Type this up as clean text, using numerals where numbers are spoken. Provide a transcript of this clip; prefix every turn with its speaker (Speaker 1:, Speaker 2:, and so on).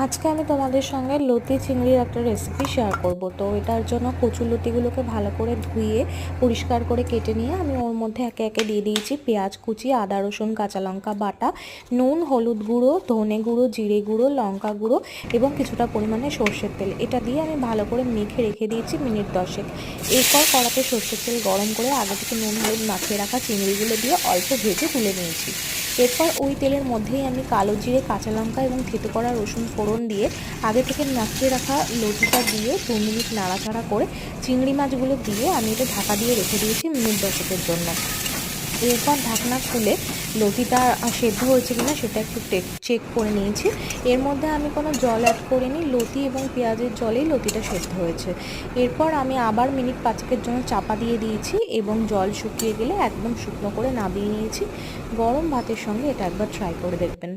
Speaker 1: আজকে আমি তোমাদের সঙ্গে লতি চিংড়ির একটা রেসিপি শেয়ার করব। তো এটার জন্য কচু লতিগুলোকে ভালো করে ধুয়ে পরিষ্কার করে কেটে নিয়ে আমি ওর মধ্যে একে একে দিয়ে দিয়েছি পেঁয়াজ কুচি, আদা রসুন কাঁচা লঙ্কা বাটা, নুন, হলুদ গুঁড়ো, ধনে গুঁড়ো, জিরে গুঁড়ো, লঙ্কা গুঁড়ো এবং কিছুটা পরিমাণে সর্ষের তেল। এটা দিয়ে আমি ভালো করে মেখে রেখে দিয়েছি মিনিট 10। এরপর কড়াতে সর্ষের তেল গরম করে আগে থেকে নুন হলুদ মাখিয়ে রাখা চিংড়িগুলো দিয়ে অল্প ভেজে তুলে নিয়েছি। এরপর ওই তেলের মধ্যেই আমি কালো জিরে, কাঁচা লঙ্কা এবং থেতো করা রসুন ফোড়ন দিয়ে আগে থেকে মাখিয়ে রাখা লতিটা দিয়ে 2 মিনিট নাড়াচাড়া করে চিংড়ি মাছগুলো দিয়ে আমি এটা ঢাকা দিয়ে রেখে দিয়েছি মিনিট 10-এর জন্য। এরপর ঢাকনা খুলে লতিটা সেদ্ধ হয়েছে কিনা সেটা একটু চেক করে নিয়েছি। এর মধ্যে আমি কোনো জল অ্যাড করিনি, লতি এবং পেঁয়াজের জলেই লতিটা সেদ্ধ হয়েছে। এরপর আমি আবার মিনিট 5-এর জন্য চাপা দিয়ে দিয়েছি এবং জল শুকিয়ে গেলে একদম শুকনো করে নামিয়ে নিয়েছি। গরম ভাতের সঙ্গে এটা একবার ট্রাই করে দেখবেন।